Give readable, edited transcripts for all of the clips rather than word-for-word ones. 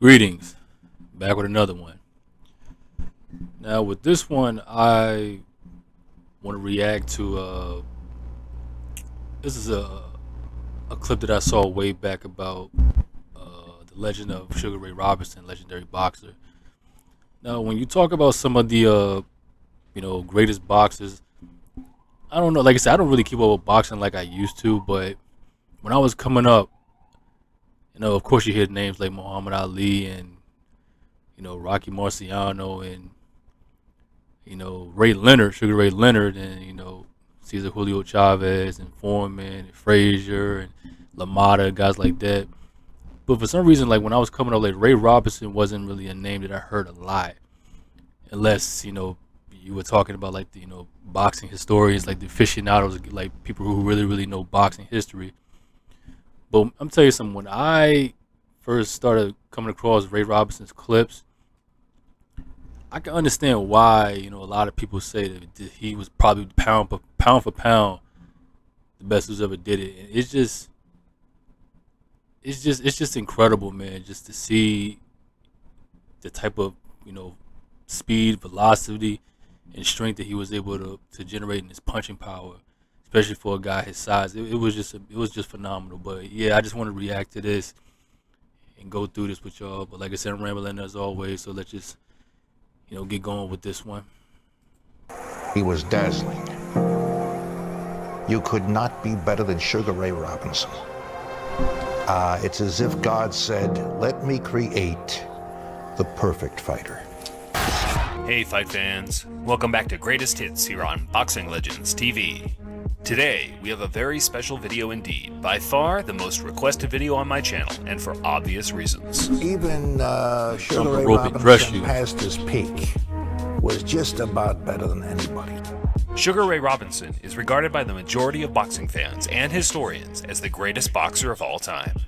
Greetings, back with another one. Now, with this one, I want to react to. This is a clip that I saw way back about the legend of Sugar Ray Robinson, legendary boxer. Now, when you talk about some of the greatest boxers, I don't know. Like I said, I don't really keep up with boxing like I used to, but when I was coming up, of course, you hear names like Muhammad Ali and Rocky Marciano and Ray Leonard, Sugar Ray Leonard, and Cesar Julio Chavez and Foreman and Frazier and LaMotta, guys like that. But for some reason, like when I was coming up, like Ray Robinson wasn't really a name that I heard a lot, unless you were talking about like the boxing historians, like the aficionados, like people who really know boxing history. But I'm telling you something. When I first started coming across Ray Robinson's clips, I can understand why a lot of people say that he was probably pound for pound the best who's ever did it. And it's just incredible, man, just to see the type of speed, velocity, and strength that he was able to generate in his punching power, especially for a guy his size. It was just phenomenal. But yeah, I just want to react to this and go through this with y'all. But like I said, I'm rambling as always, so let's just get going with this one. He was dazzling. You could not be better than Sugar Ray Robinson. It's as if God said, let me create the perfect fighter. Hey fight fans, welcome back to Greatest Hits here on Boxing Legends TV. Today, we have a very special video indeed, by far the most requested video on my channel, and for obvious reasons. Even Sugar Ray Robinson past his peak was just about better than anybody. Sugar Ray Robinson is regarded by the majority of boxing fans and historians as the greatest boxer of all time.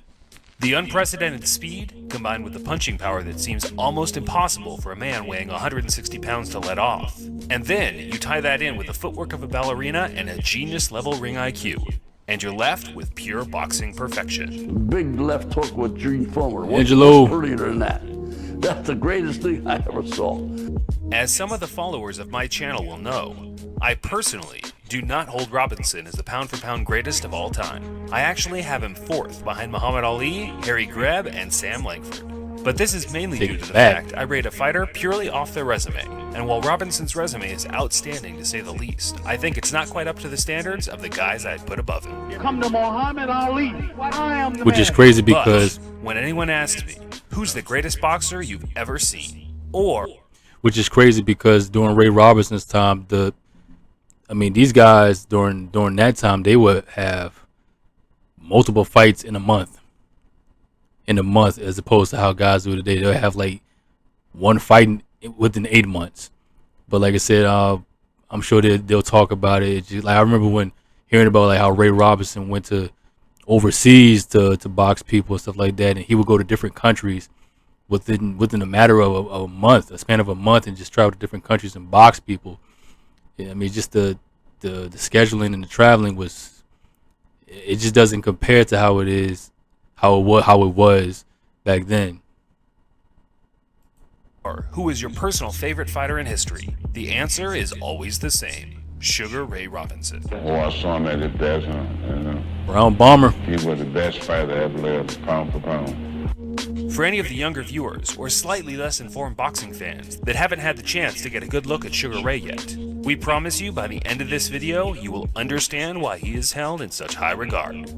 The unprecedented speed, combined with the punching power that seems almost impossible for a man weighing 160 pounds to let off. And then you tie that in with the footwork of a ballerina and a genius-level ring IQ, and you're left with pure boxing perfection. Big left hook with Gene Fuller. Angelo. What's earlier than that? That's the greatest thing I ever saw. As some of the followers of my channel will know, I personally do not hold Robinson as the pound-for-pound greatest of all time. I actually have him fourth behind Muhammad Ali, Harry Greb, and Sam Langford. But this is mainly due to the fact I rate a fighter purely off their resume, and while Robinson's resume is outstanding to say the least, I think it's not quite up to the standards of the guys I'd put above him. Come to Muhammad Ali. I am the Which is crazy because when anyone asks me, who's the greatest boxer you've ever seen? Or which is crazy because during Ray Robinson's time, these guys during that time, they would have multiple fights in a month. As opposed to how guys do today. They'll have like one fight within 8 months. But like I said, I'm sure they'll talk about it. It's just, like, I remember hearing about like how Ray Robinson went to overseas to box people and stuff like that, and he would go to different countries within a matter of a month, a span of a month, and just travel to different countries and box people. Yeah, just the scheduling and the traveling it just doesn't compare to how it was back then. Or who is your personal favorite fighter in history? The answer is always the same: Sugar Ray Robinson. Oh, I saw him at his best, Brown Bomber. He was the best fighter ever lived, pound for pound. For any of the younger viewers or slightly less informed boxing fans that haven't had the chance to get a good look at Sugar Ray yet, we promise you by the end of this video you will understand why he is held in such high regard.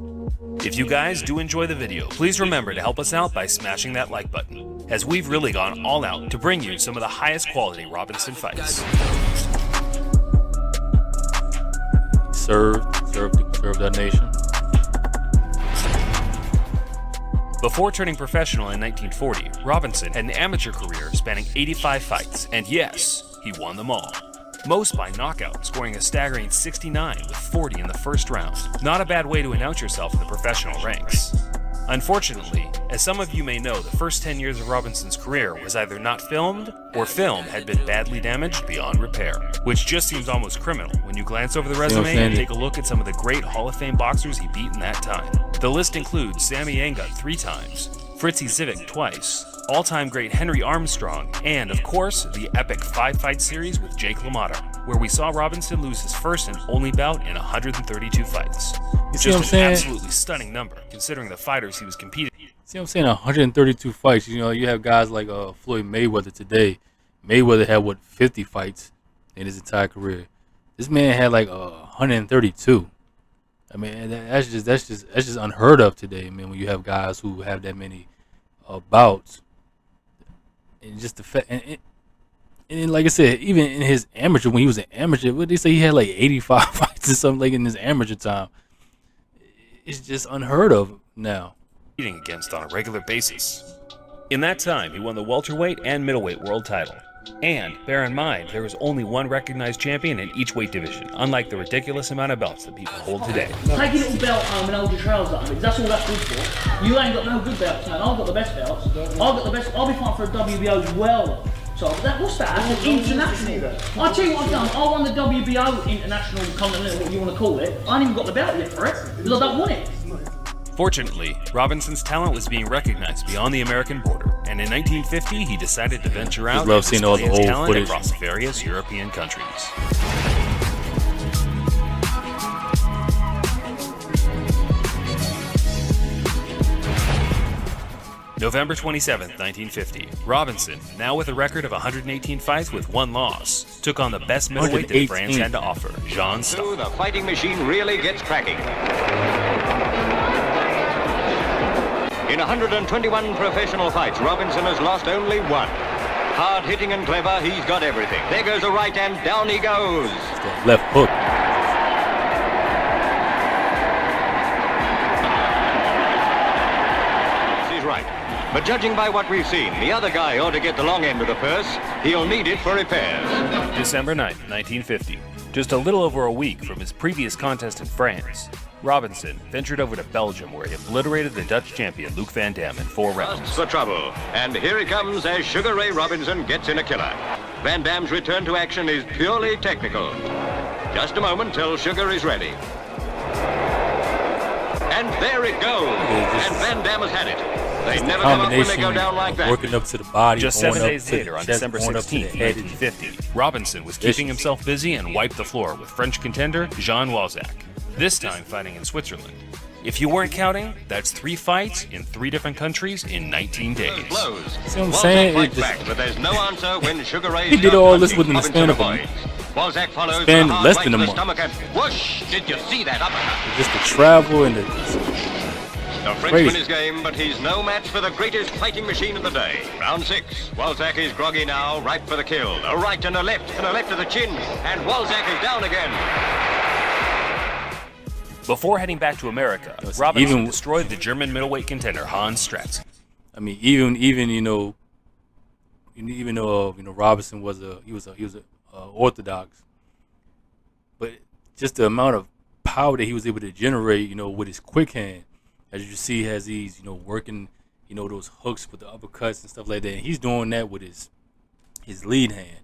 If you guys do enjoy the video, please remember to help us out by smashing that like button, as we've really gone all out to bring you some of the highest quality Robinson fights. Serve that nation. Before turning professional in 1940, Robinson had an amateur career spanning 85 fights, and yes, he won them all. Most by knockout, scoring a staggering 69 with 40 in the first round. Not a bad way to announce yourself in the professional ranks. Unfortunately, as some of you may know, the first 10 years of Robinson's career was either not filmed, or film had been badly damaged beyond repair. Which just seems almost criminal when you glance over the resume and take a look at some of the great Hall of Fame boxers he beat in that time. The list includes Sammy Angut 3 times, Fritzy Zivik twice, all-time great Henry Armstrong, and of course, the epic 5-fight series with Jake LaMotta, where we saw Robinson lose his first and only bout in 132 fights. You see what I'm Just an saying? absolutely stunning number, considering the fighters he was competing against. See what I'm saying? 132 fights. You know, you have guys like Floyd Mayweather today. Mayweather had, 50 fights in his entire career. This man had like 132. I mean, that's just unheard of today. I mean, when you have guys who have that many bouts, and just the fact, and like I said, even in his amateur, when he was an amateur, what did they say, he had like 85 fights or something like in his amateur time. It's just unheard of now. Against on a regular basis. In that time, he won the welterweight and middleweight world title. And bear in mind, there was only one recognized champion in each weight division, unlike the ridiculous amount of belts that people hold today. Take your little belt home and hold your trousers up, because that's all that's good for. You ain't got no good belts, man. I've got the best belts. I've got the best. I'll be fighting for a WBO as well. So what's that? That's an international. I'll tell you what I've done. I won the WBO International Continental, what you want to call it. I ain't even got the belt yet for it, because I don't want it. Fortunately, Robinson's talent was being recognized beyond the American border, and in 1950 he decided to venture out love and seeing all display the his old talent footage. across various European countries. November 27, 1950, Robinson, now with a record of 118 fights with 1 loss, took on the best middleweight that France had to offer, Jean Stark. The fighting machine really gets cracking. In 121 professional fights, Robinson has lost only 1. Hard hitting and clever, he's got everything. There goes a right and down he goes. That left hook. He's right. But judging by what we've seen, the other guy ought to get the long end of the purse. He'll need it for repairs. December 9, 1950, just a little over a week from his previous contest in France, Robinson ventured over to Belgium where he obliterated the Dutch champion Luc Van Dam in 4 rounds. That's the trouble. And here he comes as Sugar Ray Robinson gets in a killer. Van Dam's return to action is purely technical. Just a moment till Sugar is ready. And there it goes. And Van Dam has had it. They never come up when they go down like that. Working up to the body. Just going 7 up days to the later, on chest, December going up to the 16, head. 1950, Robinson was keeping himself busy and wiped the floor with French contender Jean Walzac, this time fighting in Switzerland. If you weren't counting, that's 3 fights in 3 different countries in 19 days. Blows. See what I'm saying? Walzac It fights back, just, but there's no answer when Sugar Ray's he did young all this punching within the span of Robinson avoids. Walzac follows span with a hard less right than a to the month. stomach and whoosh! Did you see that uppercut? just the travel and the The Frenchman is game, but he's no match for the greatest fighting machine of the day. Round 6. Walzac is groggy now, ripe for the kill. A right and a left to the chin, and Walzac is down again. Before heading back to America, Yes, Robinson even- destroyed the German middleweight contender Hans Stratz. I mean, even though Robinson was a orthodox, but just the amount of power that he was able to generate, with his quick hand, as you see, as he's working, those hooks with the uppercuts and stuff like that. And he's doing that with his lead hand.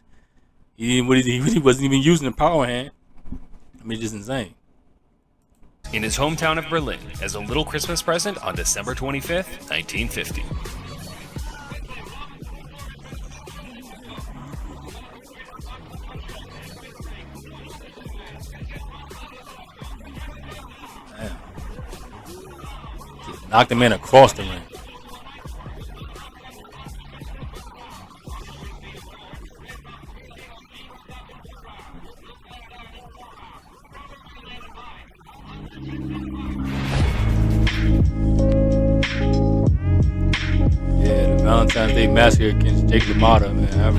He wasn't even using the power hand. I mean, just insane. In his hometown of Berlin as a little Christmas present on December 25th, 1950. Just knocked the man across the ring. Yeah, the Valentine's Day Massacre against Jake LaMotta, man.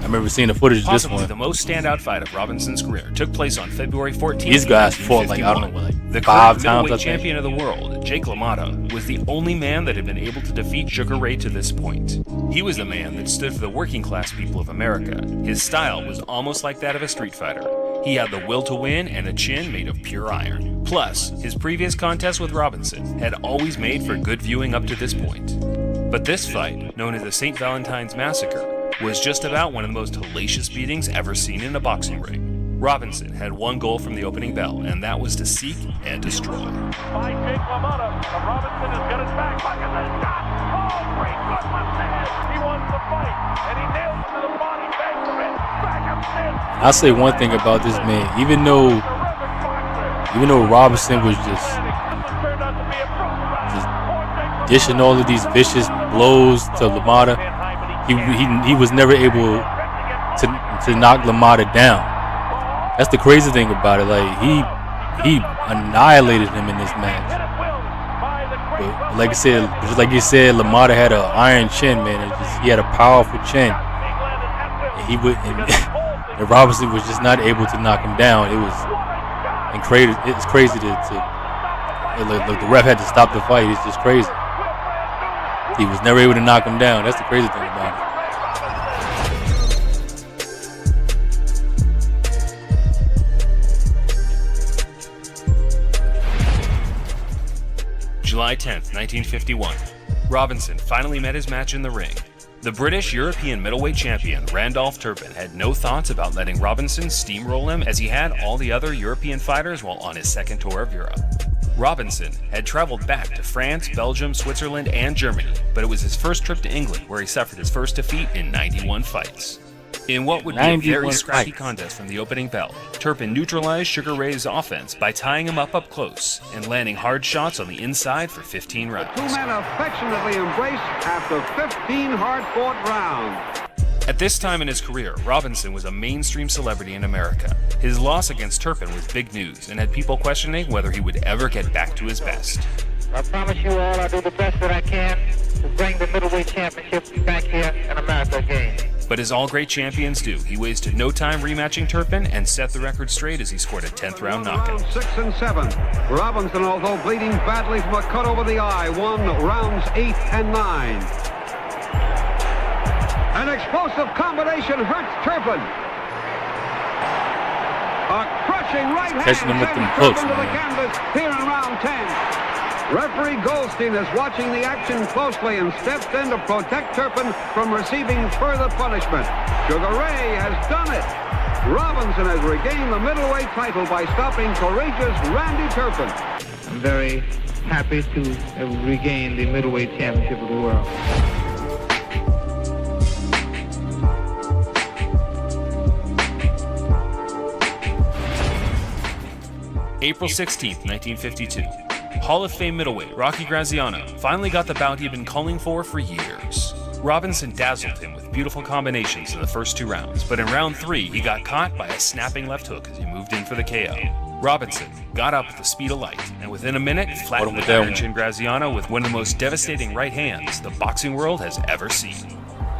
I remember seeing the footage of this Possibly one. the most standout fight of Robinson's career took place on February 14th. These guys fought like, I don't know, like the 5 current times, I middleweight think. champion of the world, Jake LaMotta, was the only man that had been able to defeat Sugar Ray to this point. He was the man that stood for the working class people of America. His style was almost like that of a street fighter. He had the will to win and a chin made of pure iron. Plus, his previous contest with Robinson had always made for good viewing up to this point. But this fight, known as the St. Valentine's Massacre, was just about one of the most hellacious beatings ever seen in a boxing ring. Robinson had one goal from the opening bell, and that was to seek and destroy. By Jake LaMotta, Robinson has got his back pocket and shot. Oh, great good left. He won the fight, and he nails it to the body. Back to it. Back up. I'll say one thing about this man, even though Robinson was just dishing all of these vicious blows to LaMotta, he was never able to knock LaMotta down. That's the crazy thing about it. Like he annihilated him in this match. But like I said, just like you said, LaMotta had an iron chin, man. He had a powerful chin. And Robinson was just not able to knock him down. It's crazy to look, the ref had to stop the fight. It's just crazy. He was never able to knock him down. That's the crazy thing about it. July 10th, 1951. Robinson finally met his match in the ring. The British European middleweight champion Randolph Turpin had no thoughts about letting Robinson steamroll him, as he had all the other European fighters while on his second tour of Europe. Robinson had traveled back to France, Belgium, Switzerland, and Germany, but it was his first trip to England where he suffered his first defeat in 91 fights. In what would be a very scrappy contest from the opening bell, Turpin neutralized Sugar Ray's offense by tying him up close and landing hard shots on the inside for 15 rounds. The two men affectionately embrace after 15 hard-fought rounds. At this time in his career, Robinson was a mainstream celebrity in America. His loss against Turpin was big news and had people questioning whether he would ever get back to his best. I promise you all I'll do the best that I can to bring the middleweight championship back here in America again. But as all great champions do, he wasted no time rematching Turpin and set the record straight as he scored a 10th round knockout. Rounds 6 and 7. Robinson, although bleeding badly from a cut over the eye, won rounds 8 and 9. An explosive combination hurts Turpin. A crushing right hand Catching him with them sends hooks, Turpin to the man. canvas here in round 10. Referee Goldstein is watching the action closely and steps in to protect Turpin from receiving further punishment. Sugar Ray has done it. Robinson has regained the middleweight title by stopping courageous Randy Turpin. I'm very happy to have regained the middleweight championship of the world. April 16th, 1952. Hall of Fame middleweight Rocky Graziano finally got the bout he'd been calling for years. Robinson dazzled him with beautiful combinations in the first 2 rounds, but in round 3 he got caught by a snapping left hook as he moved in for the KO. Robinson got up at the speed of light, and within a minute flattened the Iron Chin Graziano with one of the most devastating right hands the boxing world has ever seen.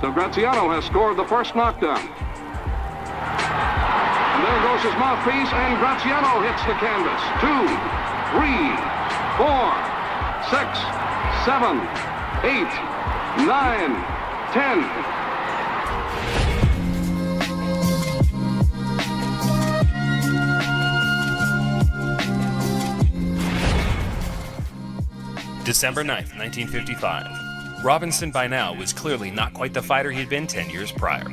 So Graziano has scored the first knockdown. And there goes his mouthpiece, and Graziano hits the canvas. 2, 3, 4, 6, 7, 8, 9, 10. December 9th, 1955. Robinson by now was clearly not quite the fighter he'd been 10 years prior.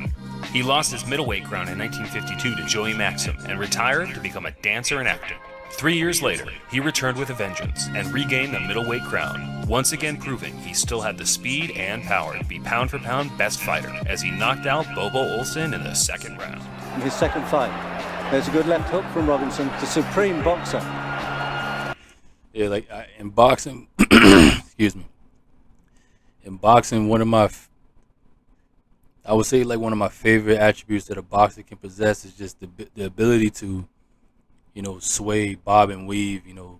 He lost his middleweight crown in 1952 to Joey Maxim and retired to become a dancer and actor. 3 years later, he returned with a vengeance and regained the middleweight crown, once again proving he still had the speed and power to be pound-for-pound best fighter as he knocked out Bobo Olsen in the second round. In his second fight, there's a good left hook from Robinson, the supreme boxer. Yeah, like in boxing, excuse me. In boxing, I would say like one of my favorite attributes that a boxer can possess is just the ability to, sway, bob and weave, to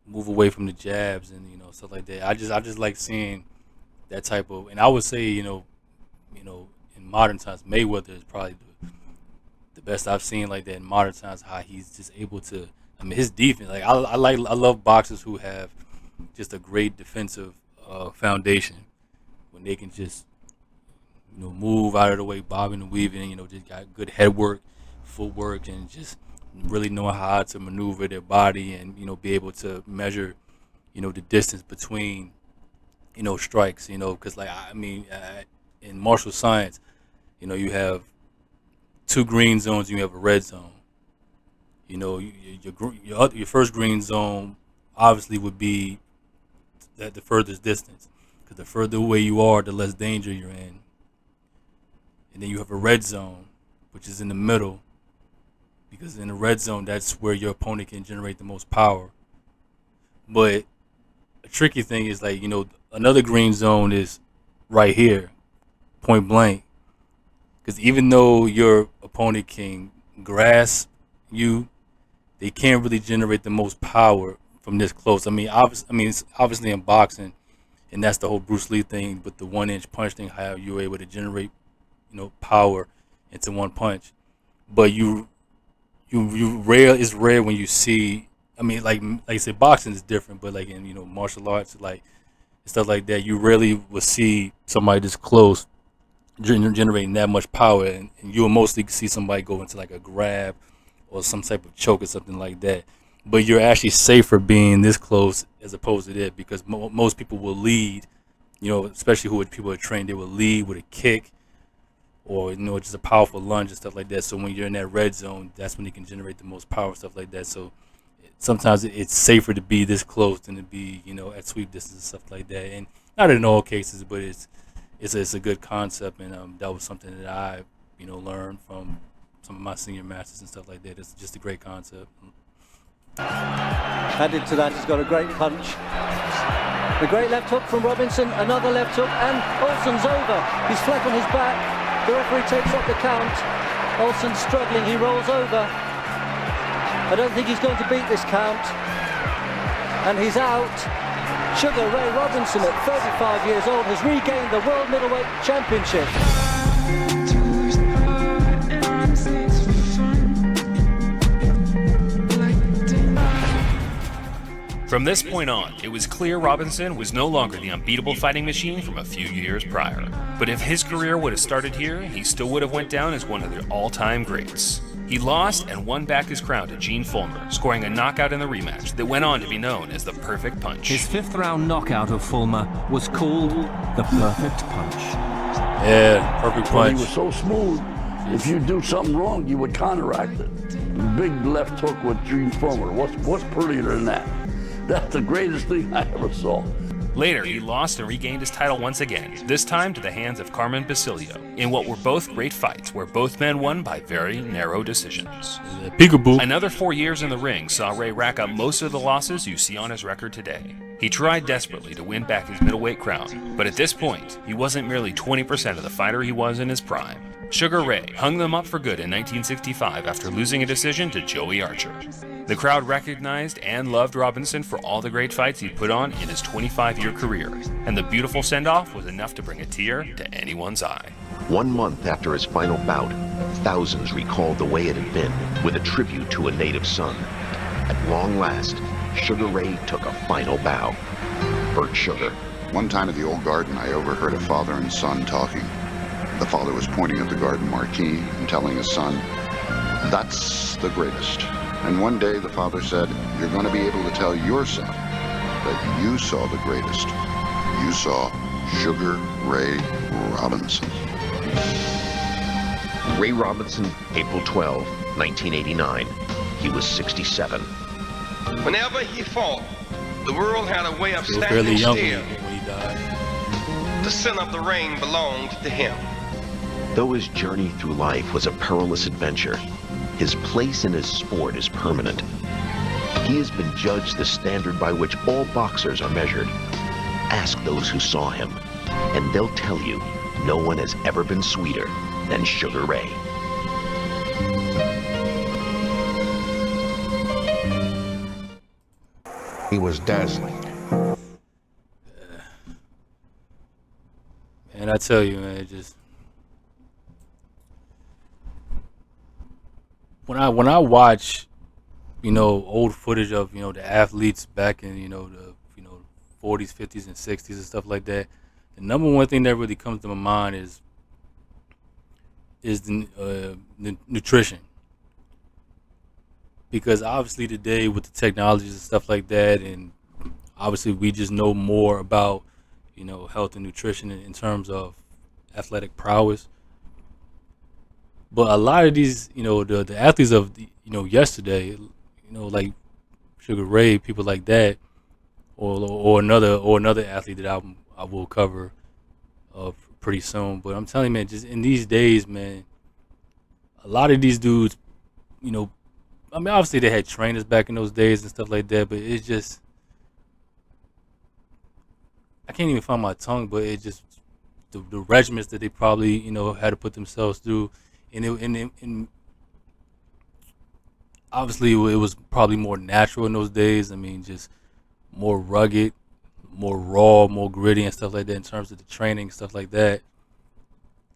move away from the jabs and stuff like that. I just like seeing that type of, and I would say in modern times Mayweather is probably the best I've seen like that in modern times. How he's just able to, his defense. Like I love boxers who have just a great defensive foundation when they can just move out of the way, bobbing and weaving. Just got good head work, footwork, and just really know how to maneuver their body and be able to measure the distance between strikes. Because in martial science, you have two green zones and you have a red zone. You know, your first green zone obviously would be at the furthest distance, because the further away you are, the less danger you're in. And then you have a red zone, which is in the middle, because in the red zone, that's where your opponent can generate the most power. But a tricky thing is, like, you know, another green zone is right here, point blank. Because even though your opponent can grasp you, they can't really generate the most power from this close. I mean, it's obviously in boxing, and that's the whole Bruce Lee thing with the 1-inch punch thing, how you're able to generate, you know, power into one punch. But it's rare when you see. I mean, like I said, boxing is different, but like in, you know, martial arts, like stuff like that, you rarely will see somebody this close generating that much power, and you'll mostly see somebody go into like a grab or some type of choke or something like that. But you're actually safer being this close as opposed to that, because most people will lead, you know, especially people are trained, they will lead with a kick or, you know, just a powerful lunge and stuff like that. So when you're in that red zone, that's when you can generate the most power and stuff like that. So sometimes it's safer to be this close than to be, you know, at sweep distance and stuff like that. And not in all cases, but it's a good concept, and that was something that I, you know, learned from some of my senior masters and stuff like that. It's just a great concept. Added to that, he's got a great punch. The great left hook from Robinson, another left hook, and Olsen's over. He's flat on his back. The referee takes up the count. Olsen's struggling, he rolls over. I don't think he's going to beat this count. And he's out. Sugar Ray Robinson, at 35 years old, has regained the World Middleweight Championship. From this point on, it was clear Robinson was no longer the unbeatable fighting machine from a few years prior. But if his career would have started here, he still would have went down as one of the all-time greats. He lost and won back his crown to Gene Fulmer, scoring a knockout in the rematch that went on to be known as the Perfect Punch. His fifth-round knockout of Fulmer was called the Perfect Punch. Yeah, Perfect Punch. He was so smooth, if you do something wrong, you would counteract it. Big left hook with Gene Fulmer. What's prettier than that? That's the greatest thing I ever saw. Later, he lost and regained his title once again, this time to the hands of Carmen Basilio, in what were both great fights where both men won by very narrow decisions. Peekaboo. Another 4 years in the ring saw Ray rack up most of the losses you see on his record today. He tried desperately to win back his middleweight crown, but at this point, he wasn't merely 20% of the fighter he was in his prime. Sugar Ray hung them up for good in 1965 after losing a decision to Joey Archer. The crowd recognized and loved Robinson for all the great fights he'd put on in his 25-year career, and the beautiful send-off was enough to bring a tear to anyone's eye. 1 month after his final bout, thousands recalled the way it had been, with a tribute to a native son. At long last, Sugar Ray took a final bow. Bert Sugar. One time at the old garden, I overheard a father and son talking. The father was pointing at the garden marquee and telling his son, "That's the greatest." And one day the father said, "You're going to be able to tell your son that you saw the greatest. You saw Sugar Ray Robinson." Ray Robinson, April 12, 1989. He was 67. Whenever he fought, the world had a way of He was fairly standing young still. when he died. The center of the ring belonged to him. Though his journey through life was a perilous adventure, his place in his sport is permanent. He has been judged the standard by which all boxers are measured. Ask those who saw him, and they'll tell you no one has ever been sweeter than Sugar Ray. He was dazzling. And I tell you, man, it just when I watch, you know, old footage of, you know, the athletes back in, you know, the 40s, 50s, and 60s and stuff like that, the number one thing that really comes to my mind is the nutrition. Because obviously today with the technologies and stuff like that, and obviously we just know more about, you know, health and nutrition in terms of athletic prowess. But a lot of these, the athletes of yesterday, like Sugar Ray, people like that, or another athlete that I will cover pretty soon. But I'm telling you, man, just in these days, man, a lot of these dudes, I mean, obviously they had trainers back in those days and stuff like that, but it's just, I can't even find my tongue, but it just, the regiments that they probably, had to put themselves through, and obviously it was probably more natural in those days. I mean, just more rugged, more raw, more gritty and stuff like that in terms of the training, stuff like that.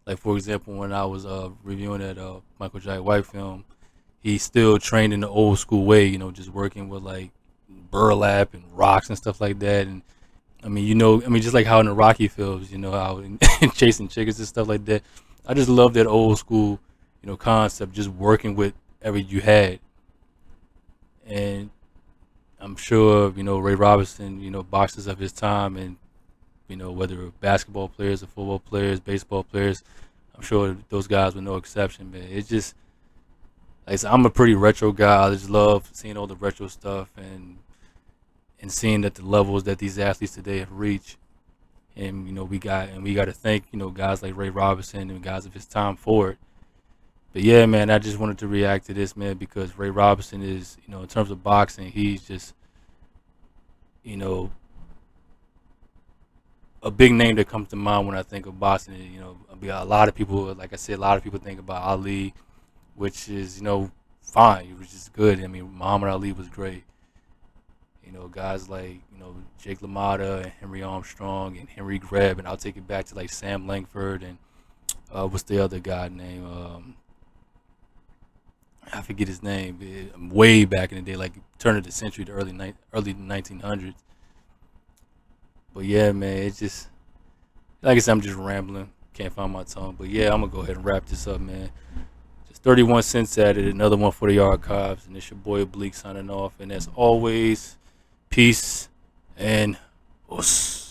Like, for example, when I was reviewing that Michael Jai White film, he still trained in the old school way, just working with like burlap and rocks and stuff like that. And I mean, just like how in the Rocky films, how in chasing chickens and stuff like that. I just love that old school, concept, just working with every you had. And I'm sure, Ray Robinson, boxers of his time, and, whether basketball players or football players, baseball players, I'm sure those guys were no exception, man. It's just, like I said, I'm a pretty retro guy. I just love seeing all the retro stuff and seeing that the levels that these athletes today have reached. And, we got to thank, guys like Ray Robinson and guys of his time for it. But yeah, man, I just wanted to react to this, man, because Ray Robinson is, in terms of boxing, he's just, a big name that comes to mind when I think of boxing. A lot of people, like I said, a lot of people think about Ali, which is, fine, which is good. I mean, Muhammad Ali was great. Guys like, Jake LaMotta and Henry Armstrong and Henry Greb, and I'll take it back to like Sam Langford and what's the other guy name? I forget his name. Way back in the day, like turn of the century, the early 1900s. But yeah, man, it's just, like I said, I'm just rambling. Can't find my tongue. But yeah, I'm going to go ahead and wrap this up, man. Just 31 cents at it. Another one for the archives. And it's your boy Oblique signing off. And as always, peace and us.